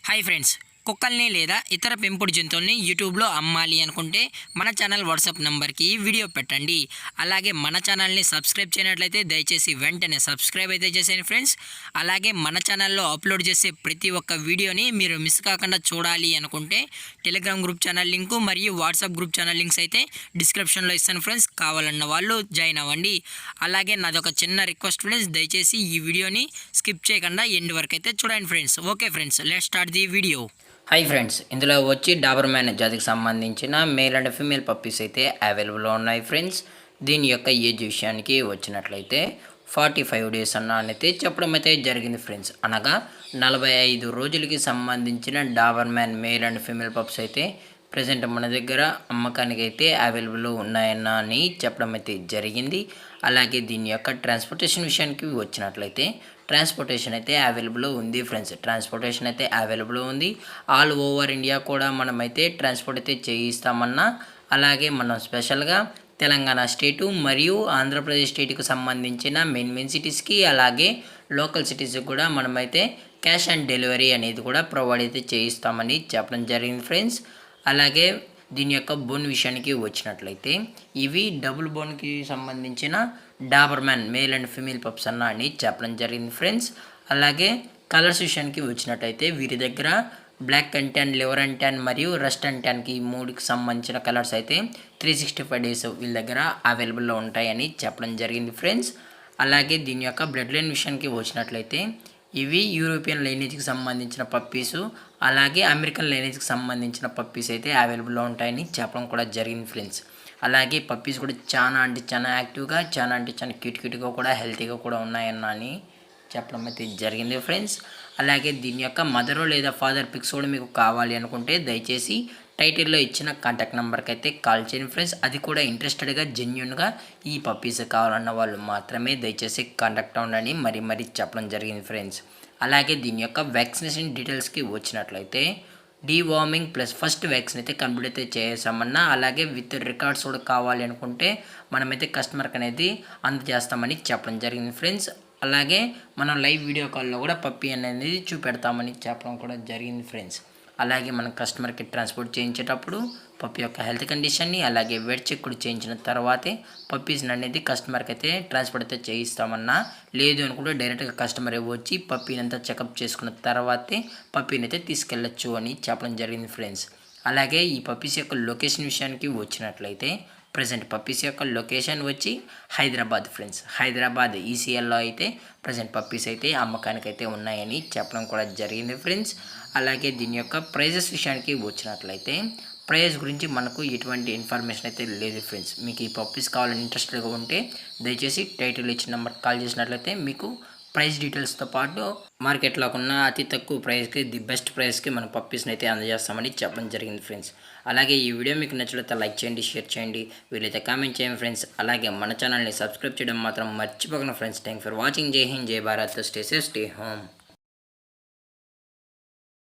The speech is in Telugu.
హాయ్ ఫ్రెండ్స్, కుక్కల్ని లేదా ఇతర పెంపుడు జంతువుల్ని యూట్యూబ్లో అమ్మాలి అనుకుంటే మన ఛానల్ వాట్సాప్ నెంబర్కి వీడియో పెట్టండి. అలాగే మన ఛానల్ని సబ్స్క్రైబ్ చేయనట్లయితే దయచేసి వెంటనే సబ్స్క్రైబ్ అయితే చేసేయండి ఫ్రెండ్స్. అలాగే మన ఛానల్లో అప్లోడ్ చేసే ప్రతి ఒక్క వీడియోని మీరు మిస్ కాకుండా చూడాలి అనుకుంటే టెలిగ్రామ్ గ్రూప్ ఛానల్ లింకు మరియు వాట్సాప్ గ్రూప్ ఛానల్ లింక్స్ అయితే డిస్క్రిప్షన్లో ఇస్తాను ఫ్రెండ్స్. కావాలన్న వాళ్ళు జాయిన్ అవ్వండి. అలాగే నాదొక చిన్న రిక్వెస్ట్ ఫ్రెండ్స్, దయచేసి ఈ వీడియోని స్కిప్ చేయకుండా ఎండ్ వరకు అయితే చూడండి friends. Okay friends, let's start the video. Hi friends, ఇందులో వచ్చి డాబర్మ్యాన్ జాతికి సంబంధించిన మేల్ అండ్ ఫీమేల్ పప్పీస్ అయితే అవైలబుల్లో ఉన్నాయి ఫ్రెండ్స్. దీని యొక్క ఏజ్ విషయానికి వచ్చినట్లయితే 45 డేస్ అయితే చెప్పడం అయితే జరిగింది ఫ్రెండ్స్. అనగా 45 రోజులకి సంబంధించిన Doberman male and female pups అయితే ప్రజెంట్ మన దగ్గర అమ్మకానికి అయితే అవైలబుల్లో ఉన్నాయని చెప్పడం అయితే జరిగింది. అలాగే దీని యొక్క ట్రాన్స్పోర్టేషన్ విషయానికి వచ్చినట్లయితే ట్రాన్స్పోర్టేషన్ అయితే అవైలబుల్ ఉంది ఫ్రెండ్స్. ట్రాన్స్పోర్టేషన్ అయితే అవైలబుల్ ఉంది. ఆల్ ఓవర్ ఇండియా కూడా మనమైతే ట్రాన్స్పోర్ట్ అయితే చేయిస్తామన్నా, అలాగే మనం స్పెషల్గా తెలంగాణ స్టేటు మరియు ఆంధ్రప్రదేశ్ స్టేట్కి సంబంధించిన మెయిన్ సిటీస్కి అలాగే లోకల్ సిటీస్కి కూడా మనమైతే క్యాష్ ఆన్ డెలివరీ అనేది కూడా ప్రొవైడ్ అయితే చేయిస్తామని చెప్పడం జరిగింది ఫ్రెండ్స్. అలాగే దీని యొక్క బోన్ విషయానికి వచ్చినట్లయితే ఇవి డబుల్ బోన్కి సంబంధించిన Doberman male and female pups అని చెప్పడం జరిగింది ఫ్రెండ్స్. అలాగే కలర్స్ విషయానికి వచ్చినట్లయితే వీరి దగ్గర black and tan, liver and tan మరియు రస్ట్ అండ్ ట్యాన్కి మూడుకి సంబంధించిన కలర్స్ అయితే 365 డేస్ వీళ్ళ దగ్గర అవైలబుల్లో ఉంటాయని చెప్పడం జరిగింది ఫ్రెండ్స్. అలాగే దీని యొక్క బ్లడ్ లైన్ విషయానికి వచ్చినట్లయితే ఇవి యూరోపియన్ లైనేజ్కి సంబంధించిన పప్పీసు, అలాగే అమెరికన్ లైనేజ్కి సంబంధించిన పప్పీస్ అయితే అవైలబుల్లో ఉంటాయని చెప్పడం కూడా జరిగింది ఫ్రెండ్స్. అలాగే పప్పీస్ కూడా చాలా యాక్టివ్గా, చాలా క్యూట్గా కూడా హెల్తీగా కూడా ఉన్నాయని చెప్పడం అయితే జరిగింది ఫ్రెండ్స్. అలాగే దీని యొక్క మదర్ లేదా ఫాదర్ పిక్స్ కూడా మీకు కావాలి అనుకుంటే దయచేసి టైటిల్లో ఇచ్చిన కాంటాక్ట్ నెంబర్కి అయితే కాల్ చేయండి ఫ్రెండ్స్. అది కూడా ఇంట్రెస్టెడ్గా జెన్యున్గా ఈ పప్పీస్ కావాలన్న వాళ్ళు మాత్రమే దయచేసి కాంటాక్ట్ అవ్వండి మరీ చెప్పడం జరిగింది ఫ్రెండ్స్. అలాగే దీని యొక్క వ్యాక్సినేషన్ డీటెయిల్స్కి వచ్చినట్లయితే డీవార్మింగ్ ప్లస్ ఫస్ట్ వ్యాక్సిన్ అయితే కంప్లీట్ అయితే చేసామన్నా, అలాగే విత్ రికార్డ్స్ కూడా కావాలి అనుకుంటే మనమైతే కస్టమర్కి అనేది అందజేస్తామని చెప్పడం జరిగింది ఫ్రెండ్స్. అలాగే మనం లైవ్ వీడియో కాల్లో కూడా పప్పీ అనేది చూపెడతామని చెప్పడం కూడా జరిగింది ఫ్రెండ్స్. అలాగే మనం కస్టమర్కి ట్రాన్స్పోర్ట్ చేయించేటప్పుడు పప్పీ యొక్క హెల్త్ కండిషన్ని అలాగే వెయిట్ చెక్ కూడా చేయించిన తర్వాతే పప్పీస్ని అనేది కస్టమర్కి అయితే ట్రాన్స్పోర్ట్ అయితే చేయిస్తామన్నా, లేదు అనుకుంటే డైరెక్ట్గా కస్టమర్ వచ్చి పప్పీని అంతా చెకప్ చేసుకున్న తర్వాతే పప్పీని అయితే తీసుకెళ్ళచ్చు అని చెప్పడం జరిగింది ఫ్రెండ్స్. అలాగే ఈ పప్పీస్ యొక్క లొకేషన్ విషయానికి వచ్చినట్లయితే ప్రజెంట్ పప్పీస్ యొక్క లొకేషన్ వచ్చి హైదరాబాద్ ఫ్రెండ్స్. హైదరాబాద్ ఈసీఎల్లో అయితే ప్రజెంట్ పప్పీస్ అయితే అమ్మకానికి అయితే ఉన్నాయని చెప్పడం కూడా జరిగింది ఫ్రెండ్స్. అలాగే దీని యొక్క ప్రైజెస్ విషయానికి వచ్చినట్లయితే ప్రైస్ గురించి మనకు ఎటువంటి ఇన్ఫర్మేషన్ అయితే లేదు ఫ్రెండ్స్. మీకు ఈ పప్పీస్ కావాలని ఇంట్రెస్టెడ్గా ఉంటే దయచేసి టైటిల్ ఇచ్చిన నెంబర్ కాల్ చేసినట్లయితే మీకు ప్రైస్ డీటెయిల్స్తో పాటు మార్కెట్లో ఉన్న అతి తక్కువ ప్రైస్కి ది బెస్ట్ ప్రైస్కి మన పప్పీస్ని అయితే అందజేస్తామని చెప్పడం జరిగింది ఫ్రెండ్స్. అలాగే ఈ వీడియో మీకు నచ్చినట్లయితే లైక్ చేయండి, షేర్ చేయండి, వీలైతే కామెంట్ చేయండి ఫ్రెండ్స్. అలాగే మన ఛానల్ని సబ్స్క్రైబ్ చేయడం మాత్రం మర్చిపోకండి ఫ్రెండ్స్. Thank for watching. జై హింద్, జై Bharat, stay safe, stay home.